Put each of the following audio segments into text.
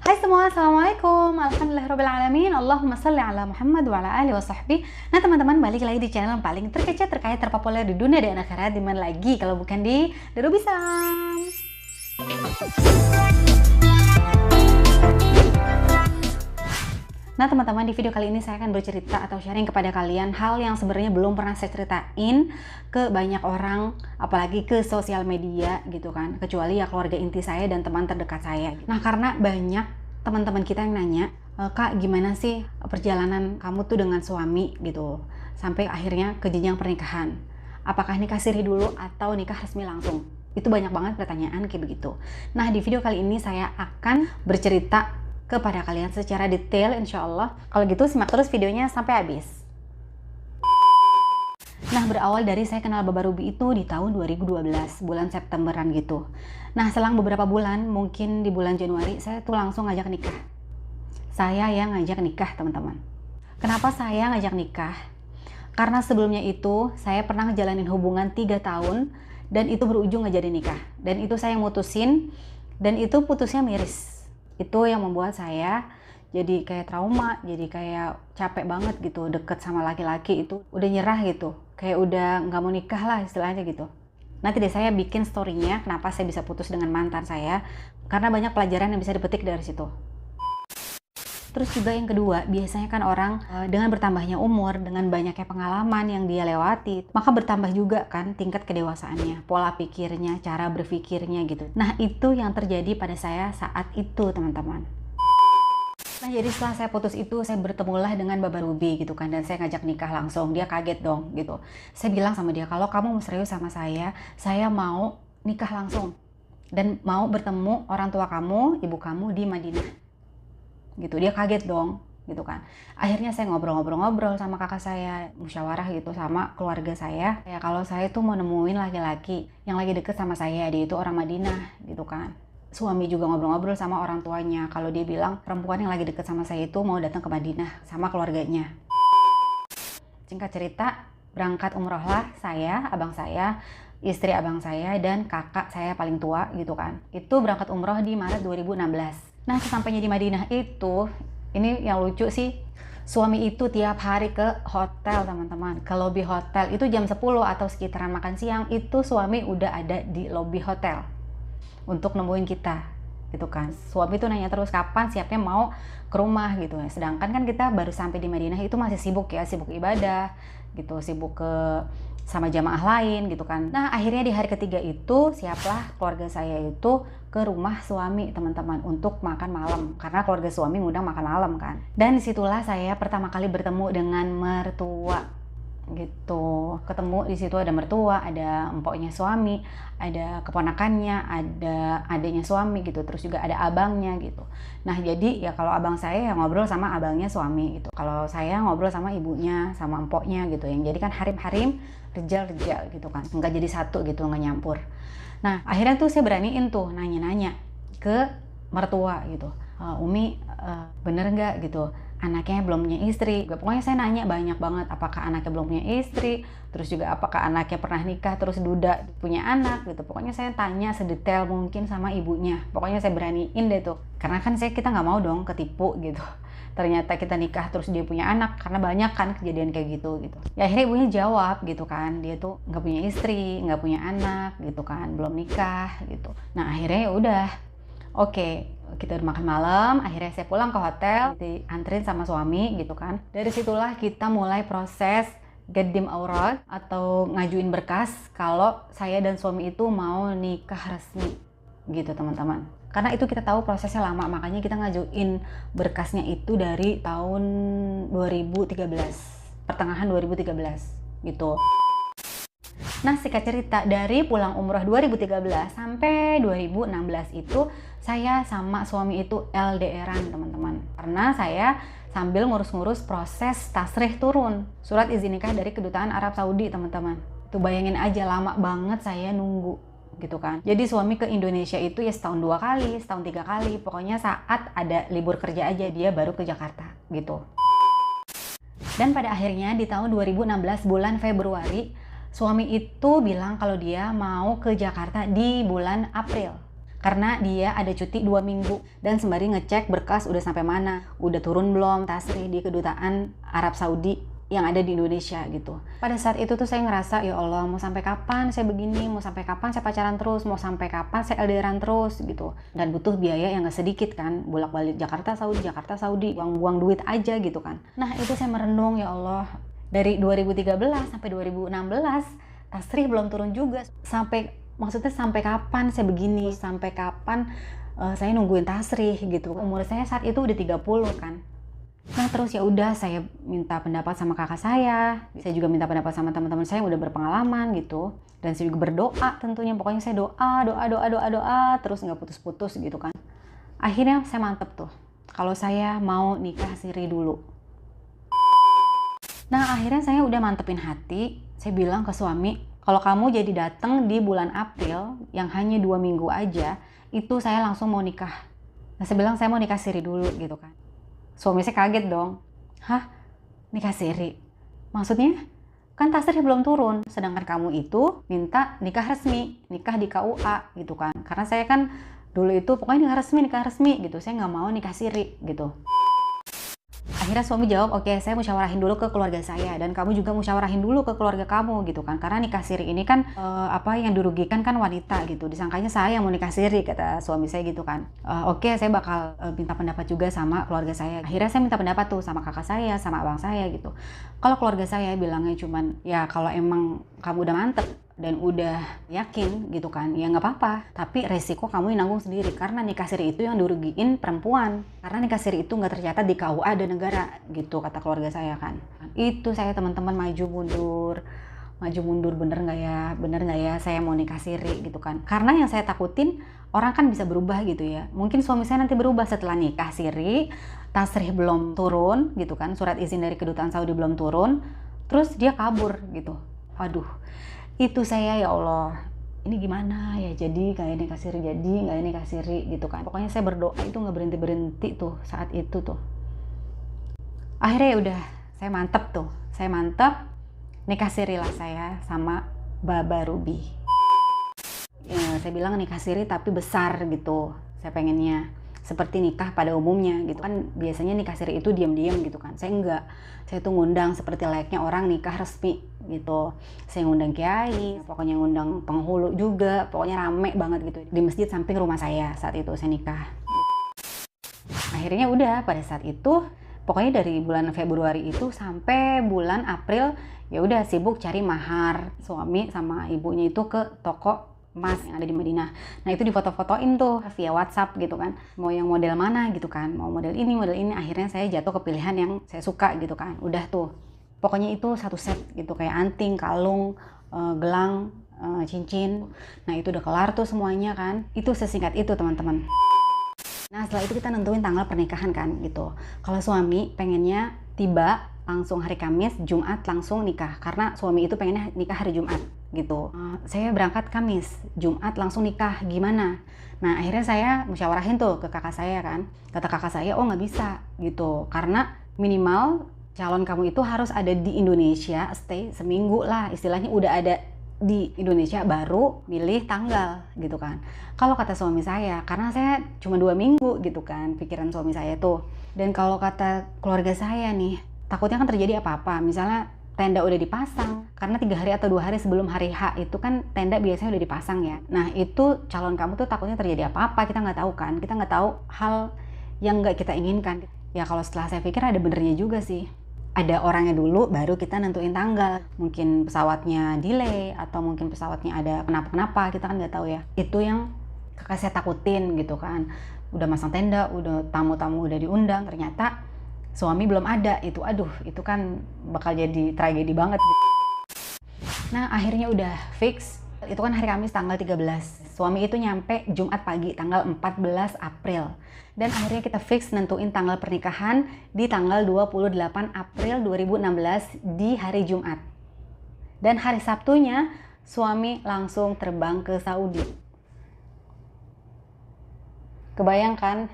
Hai semua, Assalamualaikum. Alhamdulillahirrabbilalamin. Allahumma salli ala Muhammad wa ala alihi wa sahbihi. Nah teman-teman, balik lagi di channel yang paling terkece, terkait, terpopuler di dunia dan akhirat. Dimana lagi kalau bukan di Derubisam. Nah teman-teman, di video kali ini saya akan bercerita atau sharing kepada kalian hal yang sebenarnya belum pernah saya ceritain ke banyak orang, apalagi ke sosial media gitu kan, kecuali ya keluarga inti saya dan teman terdekat saya. Nah karena banyak teman-teman kita yang nanya, Kak gimana sih perjalanan kamu tuh dengan suami gitu, sampai akhirnya ke jenjang pernikahan, apakah nikah siri dulu atau nikah resmi langsung? Itu banyak banget pertanyaan kayak begitu. Nah di video kali ini saya akan bercerita kepada kalian secara detail insya Allah. Kalau gitu simak terus videonya sampai habis. Nah berawal dari saya kenal Baba Ruby itu di tahun 2012, bulan Septemberan gitu. Nah selang beberapa bulan, mungkin di bulan Januari, saya tuh langsung ngajak nikah. Saya yang ngajak nikah teman-teman. Kenapa saya ngajak nikah? Karena sebelumnya itu saya pernah ngejalanin hubungan 3 tahun dan itu berujung nggak jadi nikah. Dan itu saya yang mutusin dan itu putusnya miris. Itu yang membuat saya jadi kayak trauma, jadi kayak capek banget gitu deket sama laki-laki itu, udah nyerah gitu, kayak udah nggak mau nikah lah istilahnya gitu. Nanti deh saya bikin story-nya kenapa saya bisa putus dengan mantan saya, karena banyak pelajaran yang bisa dipetik dari situ. Terus juga yang kedua, biasanya kan orang dengan bertambahnya umur, dengan banyaknya pengalaman yang dia lewati, maka bertambah juga kan tingkat kedewasaannya, pola pikirnya, cara berpikirnya gitu. Nah itu yang terjadi pada saya saat itu teman-teman. Nah jadi setelah saya putus itu, saya bertemulah dengan Baba Ruby gitu kan, dan saya ngajak nikah langsung. Dia kaget dong gitu. Saya bilang sama dia, kalau kamu mau serius sama saya mau nikah langsung. Dan mau bertemu orang tua kamu, ibu kamu di Madinah. Gitu, dia kaget dong gitu kan. Akhirnya saya ngobrol-ngobrol sama kakak saya, musyawarah gitu sama keluarga saya, ya kalau saya tuh mau nemuin laki-laki yang lagi deket sama saya, dia itu orang Madinah gitu kan. Suami juga ngobrol-ngobrol sama orang tuanya, kalau dia bilang perempuan yang lagi deket sama saya itu mau datang ke Madinah sama keluarganya. Singkat cerita, berangkat umroh lah saya, abang saya, istri abang saya, dan kakak saya paling tua gitu kan. Itu berangkat umroh di Maret 2016. Nah sesampainya di Madinah itu, ini yang lucu sih, suami itu tiap hari ke hotel teman-teman, ke lobi hotel. Itu jam 10 atau sekitaran makan siang, itu suami udah ada di lobi hotel untuk nemuin kita gitu kan. Suami tuh nanya terus kapan siapnya mau ke rumah gitu ya. Sedangkan kan kita baru sampai di Madinah itu masih sibuk ya, sibuk ibadah gitu, sibuk ke sama jamaah lain gitu kan. Nah akhirnya di hari ketiga itu siaplah keluarga saya itu ke rumah suami teman-teman untuk makan malam, karena keluarga suami ngundang makan malam kan. Dan disitulah saya pertama kali bertemu dengan mertua gitu. Ketemu di situ ada mertua, ada empoknya suami, ada keponakannya, ada adiknya suami gitu, terus juga ada abangnya gitu. Nah jadi ya kalau abang saya yang ngobrol sama abangnya suami gitu, kalau saya ngobrol sama ibunya sama empoknya gitu, yang jadi kan harim-harim, rejal-rejal gitu kan, nggak jadi satu gitu, nggak nyampur. Nah akhirnya tuh saya beraniin tuh nanya-nanya ke mertua gitu, Umi bener nggak gitu anaknya belum punya istri. Pokoknya saya nanya banyak banget, apakah anaknya belum punya istri, terus juga apakah anaknya pernah nikah terus duda punya anak gitu. Pokoknya saya tanya sedetail mungkin sama ibunya. Pokoknya saya beraniin deh tuh, karena kan kita nggak mau dong ketipu gitu, ternyata kita nikah terus dia punya anak, karena banyak kan kejadian kayak gitu. Ya akhirnya ibunya jawab gitu kan, dia tuh nggak punya istri, nggak punya anak gitu kan, belum nikah gitu. Nah akhirnya ya udah, oke, kita udah makan malam, akhirnya saya pulang ke hotel, dianterin sama suami gitu kan. Dari situlah kita mulai proses Gadim Aurat atau ngajuin berkas kalau saya dan suami itu mau nikah resmi gitu teman-teman. Karena itu kita tahu prosesnya lama, makanya kita ngajuin berkasnya itu dari tahun 2013, pertengahan 2013 gitu. Nah singkat cerita, dari pulang umroh 2013 sampai 2016 itu saya sama suami itu LDRan teman-teman. Karena saya sambil ngurus-ngurus proses tasrih turun, surat izin nikah dari Kedutaan Arab Saudi teman-teman. Itu bayangin aja lama banget saya nunggu gitu kan. Jadi suami ke Indonesia itu ya setahun 2 kali, setahun 3 kali. Pokoknya saat ada libur kerja aja dia baru ke Jakarta gitu. Dan pada akhirnya di tahun 2016 bulan Februari, suami itu bilang kalau dia mau ke Jakarta di bulan April. karena dia ada cuti 2 minggu dan sembari ngecek berkas udah sampai mana, udah turun belum tasrih di kedutaan Arab Saudi yang ada di Indonesia gitu. Pada saat itu tuh saya ngerasa, ya Allah, mau sampai kapan saya begini, mau sampai kapan saya pacaran terus, mau sampai kapan saya LDRan terus gitu. Dan butuh biaya yang gak sedikit kan, bolak-balik Jakarta Saudi, buang-buang duit aja gitu kan. Nah itu saya merenung, ya Allah, dari 2013 sampai 2016 tasrih belum turun juga. Maksudnya sampai kapan saya begini, sampai kapan saya nungguin tasrih gitu. Umur saya saat itu udah 30 kan. Nah terus ya udah saya minta pendapat sama kakak saya juga minta pendapat sama teman-teman saya yang udah berpengalaman gitu. Dan saya juga berdoa tentunya, pokoknya saya doa terus nggak putus-putus gitu kan. Akhirnya saya mantep tuh, kalau saya mau nikah siri dulu. Nah akhirnya saya udah mantepin hati, saya bilang ke suami, kalau kamu jadi datang di bulan April yang hanya 2 minggu aja, itu saya langsung mau nikah. Nah saya bilang saya mau nikah siri dulu gitu kan. Suami saya kaget dong. Hah? Nikah siri? Maksudnya? Kan tasrih belum turun, sedangkan kamu itu minta nikah resmi, nikah di KUA gitu kan. Karena saya kan dulu itu pokoknya nikah resmi gitu, saya nggak mau nikah siri gitu. Akhirnya suami jawab, oke, saya musyawarahin dulu ke keluarga saya dan kamu juga musyawarahin dulu ke keluarga kamu gitu kan, karena nikah siri ini kan apa yang dirugikan kan wanita gitu, disangkanya saya yang mau nikah siri, kata suami saya gitu kan. Oke, saya bakal minta pendapat juga sama keluarga saya. Akhirnya saya minta pendapat tuh sama kakak saya, sama abang saya gitu. Kalau keluarga saya bilangnya cuman, ya kalau emang kamu udah mantep dan udah yakin gitu kan, ya nggak apa-apa, tapi resiko kamu yang nanggung sendiri, karena nikah siri itu yang dirugiin perempuan, karena nikah siri itu nggak tercatat di KUA dan negara gitu, kata keluarga saya kan. Itu saya teman-teman maju mundur, bener nggak ya saya mau nikah siri gitu kan. Karena yang saya takutin, orang kan bisa berubah gitu ya, mungkin suami saya nanti berubah setelah nikah siri, tasrih belum turun gitu kan, surat izin dari kedutaan Saudi belum turun, terus dia kabur gitu. Aduh, itu saya, ya Allah, ini gimana ya, jadi kayak nikah siri, jadi nggak nikah siri gitu kan. Pokoknya saya berdoa itu nggak berhenti tuh saat itu tuh. Akhirnya ya udah, saya mantep nikah siri lah saya sama Baba Ruby. Ya, saya bilang nikah siri tapi besar gitu, saya pengennya seperti nikah pada umumnya gitu kan. Biasanya nikah siri itu diam-diam gitu kan, saya enggak, saya tuh ngundang seperti layaknya orang nikah resmi gitu. Saya ngundang kiai, pokoknya ngundang penghulu juga, pokoknya rame banget gitu di masjid samping rumah saya saat itu saya nikah. Akhirnya udah, pada saat itu pokoknya dari bulan Februari itu sampai bulan April ya udah sibuk cari mahar. Suami sama ibunya itu ke toko emas yang ada di Madinah. Nah itu difoto-fotoin tuh via WhatsApp gitu kan, mau yang model mana gitu kan, mau model ini. Akhirnya saya jatuh ke pilihan yang saya suka gitu kan. Udah tuh, pokoknya itu satu set gitu, kayak anting, kalung, gelang, cincin. Nah itu udah kelar tuh semuanya kan. Itu sesingkat itu teman-teman. Nah setelah itu kita nentuin tanggal pernikahan kan gitu. Kalau suami pengennya tiba langsung hari Kamis, Jumat langsung nikah, karena suami itu pengennya nikah hari Jumat gitu. Saya berangkat Kamis, Jumat langsung nikah, gimana? Nah akhirnya saya musyawarahin tuh ke kakak saya kan. Kata kakak saya, oh nggak bisa gitu, karena minimal calon kamu itu harus ada di Indonesia, stay seminggu lah, istilahnya udah ada di Indonesia baru milih tanggal gitu kan. Kalau kata suami saya, karena saya cuma 2 minggu gitu kan, pikiran suami saya tuh. Dan kalau kata keluarga saya nih, takutnya kan terjadi apa-apa, misalnya tenda udah dipasang, karena 3 hari atau 2 hari sebelum hari H itu kan tenda biasanya udah dipasang ya. Nah itu calon kamu tuh takutnya terjadi apa-apa, kita nggak tahu kan, kita nggak tahu hal yang nggak kita inginkan. Ya kalau setelah saya pikir ada benernya juga sih. Ada orangnya dulu baru kita nentuin tanggal. Mungkin pesawatnya delay atau mungkin pesawatnya ada kenapa-kenapa, kita kan nggak tahu ya. Itu yang kakak saya takutin gitu kan. Udah masang tenda, udah tamu-tamu udah diundang, ternyata suami belum ada. Itu aduh, itu kan bakal jadi tragedi banget gitu. Nah akhirnya udah fix, itu kan hari Kamis tanggal 13. Suami itu nyampe Jumat pagi tanggal 14 April. Dan akhirnya kita fix nentuin tanggal pernikahan di tanggal 28 April 2016 di hari Jumat. Dan hari Sabtunya suami langsung terbang ke Saudi. Kebayangkan?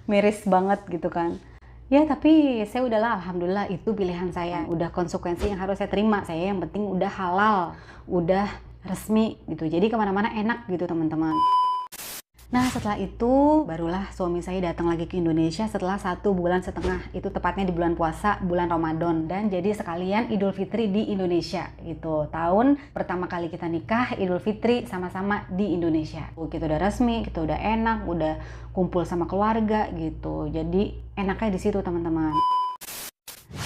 Miris banget gitu kan. Ya tapi saya udahlah, alhamdulillah itu pilihan saya. Udah konsekuensi yang harus saya terima. Saya yang penting udah halal, udah resmi gitu. Jadi kemana-mana enak gitu teman-teman. Nah setelah itu barulah suami saya datang lagi ke Indonesia setelah 1,5 bulan. Itu tepatnya di bulan puasa, bulan Ramadan. Dan jadi sekalian Idul Fitri di Indonesia gitu. Tahun pertama kali kita nikah Idul Fitri sama-sama di Indonesia. Kita udah resmi, kita udah enak, udah kumpul sama keluarga gitu. Jadi enaknya di situ teman-teman.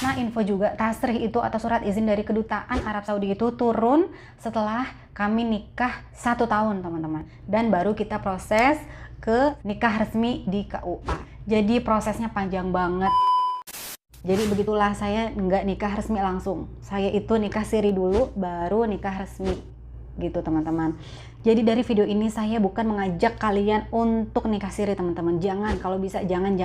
Nah info juga tasrih itu atau surat izin dari kedutaan Arab Saudi itu turun setelah kami nikah 1 tahun teman-teman, dan baru kita proses ke nikah resmi di KUA. Jadi prosesnya panjang banget. Jadi begitulah, saya nggak nikah resmi langsung, saya itu nikah siri dulu baru nikah resmi gitu teman-teman. Jadi dari video ini saya bukan mengajak kalian untuk nikah siri teman-teman, jangan, kalau bisa jangan.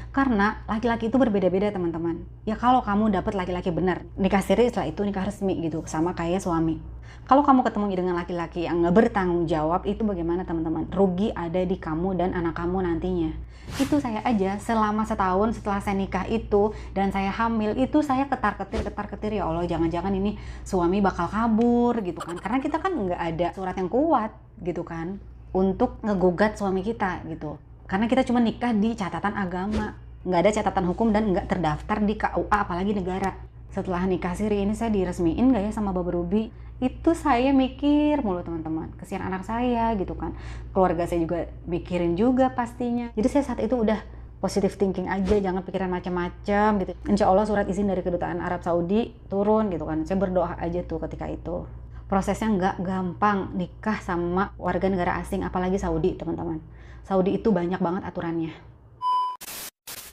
Karena laki-laki itu berbeda-beda teman-teman. Ya kalau kamu dapat laki-laki benar, nikah siri setelah itu nikah resmi gitu, sama kayak suami. Kalau kamu ketemu dengan laki-laki yang nggak bertanggung jawab, itu bagaimana teman-teman? Rugi ada di kamu dan anak kamu nantinya. Itu saya aja selama setahun setelah saya nikah itu dan saya hamil itu saya ketar-ketir ya Allah, jangan-jangan ini suami bakal kabur gitu kan. Karena kita kan nggak ada surat yang kuat gitu kan untuk ngegugat suami kita gitu. Karena kita cuma nikah di catatan agama, nggak ada catatan hukum dan nggak terdaftar di KUA apalagi negara. Setelah nikah siri ini saya diresmiin nggak ya sama Baba Ruby? Itu saya mikir mulu teman-teman, kesian anak saya gitu kan. Keluarga saya juga mikirin juga pastinya. Jadi saya saat itu udah positive thinking aja, jangan pikiran macam-macam gitu. Insya Allah surat izin dari kedutaan Arab Saudi turun gitu kan. Saya berdoa aja tuh ketika itu. Prosesnya nggak gampang nikah sama warga negara asing, apalagi Saudi teman-teman. Saudi itu banyak banget aturannya.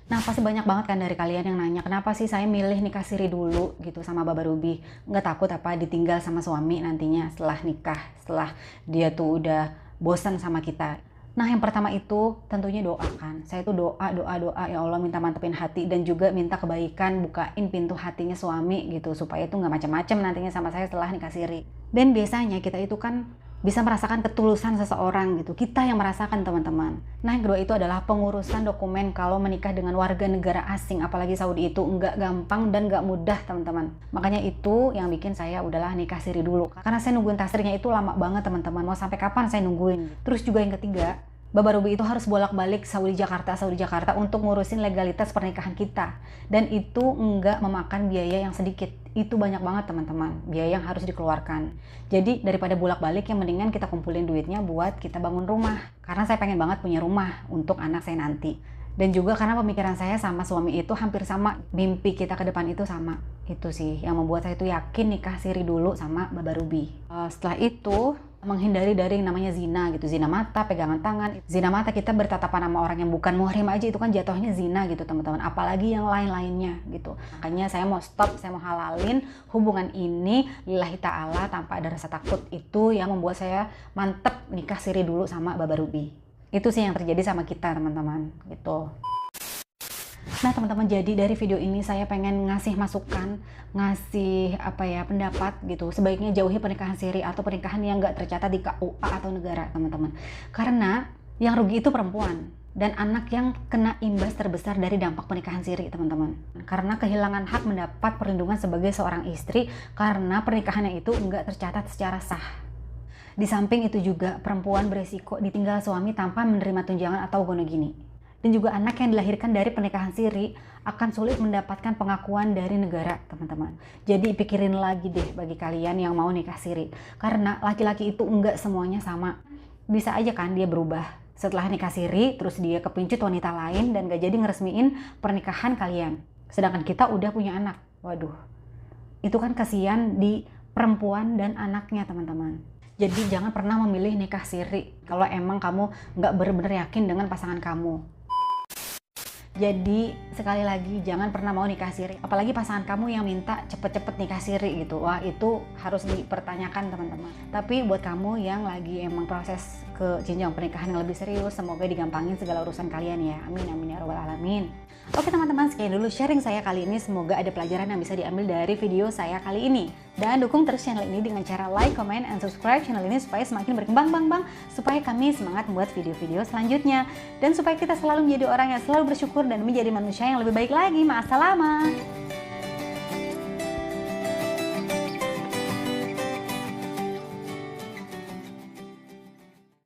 Nah pasti banyak banget kan dari kalian yang nanya, kenapa sih saya milih nikah siri dulu gitu sama Baba Ruby? Nggak takut apa ditinggal sama suami nantinya setelah nikah, setelah dia tuh udah bosan sama kita? Nah yang pertama itu tentunya doa kan. Saya tuh doa ya Allah, minta mantepin hati dan juga minta kebaikan, bukain pintu hatinya suami gitu supaya itu nggak macam-macam nantinya sama saya setelah nikah siri. Dan biasanya kita itu kan bisa merasakan ketulusan seseorang gitu, kita yang merasakan teman-teman. Nah yang kedua itu adalah pengurusan dokumen kalau menikah dengan warga negara asing, apalagi Saudi itu nggak gampang dan nggak mudah teman-teman. Makanya itu yang bikin saya udahlah nikah siri dulu, karena saya nungguin tasrihnya itu lama banget teman-teman. Mau sampai kapan saya nungguin? Terus juga yang ketiga, Baba Ruby itu harus bolak-balik Saudi Jakarta untuk ngurusin legalitas pernikahan kita, dan itu nggak memakan biaya yang sedikit. Itu banyak banget teman-teman, biaya yang harus dikeluarkan. Jadi daripada bolak-balik, yang mendingan kita kumpulin duitnya buat kita bangun rumah, karena saya pengen banget punya rumah untuk anak saya nanti. Dan juga karena pemikiran saya sama suami itu hampir sama, mimpi kita ke depan itu sama. Itu sih yang membuat saya itu yakin nikah siri dulu sama Baba Ruby. Setelah itu menghindari dari yang namanya zina gitu, zina mata, pegangan tangan. Zina mata kita bertatapan sama orang yang bukan muhrim aja, itu kan jatuhnya zina gitu teman-teman, apalagi yang lain-lainnya gitu. Makanya saya mau stop, saya mau halalin hubungan ini lillahi ta'ala tanpa ada rasa takut. Itu yang membuat saya mantep nikah siri dulu sama Baba Ruby. Itu sih yang terjadi sama kita teman-teman gitu. Nah teman-teman, jadi dari video ini saya pengen ngasih masukan, ngasih pendapat gitu. Sebaiknya jauhi pernikahan siri atau pernikahan yang nggak tercatat di KUA atau negara teman-teman. Karena yang rugi itu perempuan dan anak yang kena imbas terbesar dari dampak pernikahan siri teman-teman. Karena kehilangan hak mendapat perlindungan sebagai seorang istri karena pernikahannya itu nggak tercatat secara sah. Di samping itu juga perempuan beresiko ditinggal suami tanpa menerima tunjangan atau gonogini. Dan juga anak yang dilahirkan dari pernikahan siri akan sulit mendapatkan pengakuan dari negara teman-teman. Jadi pikirin lagi deh bagi kalian yang mau nikah siri. Karena laki-laki itu enggak semuanya sama. Bisa aja kan dia berubah setelah nikah siri, terus dia kepincut wanita lain dan gak jadi ngeresmiin pernikahan kalian. Sedangkan kita udah punya anak. Waduh, itu kan kasihan di perempuan dan anaknya teman-teman. Jadi jangan pernah memilih nikah siri kalau emang kamu nggak benar-benar yakin dengan pasangan kamu. Jadi sekali lagi jangan pernah mau nikah siri, apalagi pasangan kamu yang minta cepet-cepet nikah siri gitu. Wah itu harus dipertanyakan teman-teman. Tapi buat kamu yang lagi emang proses ke jenjang pernikahan yang lebih serius, semoga digampangin segala urusan kalian ya. Amin amin ya robbal alamin. Oke teman-teman, sekian dulu sharing saya kali ini. Semoga ada pelajaran yang bisa diambil dari video saya kali ini. Dan dukung terus channel ini dengan cara like, comment, and subscribe channel ini supaya semakin berkembang supaya kami semangat membuat video-video selanjutnya. Dan supaya kita selalu menjadi orang yang selalu bersyukur dan menjadi manusia yang lebih baik lagi. Ma'assalamah.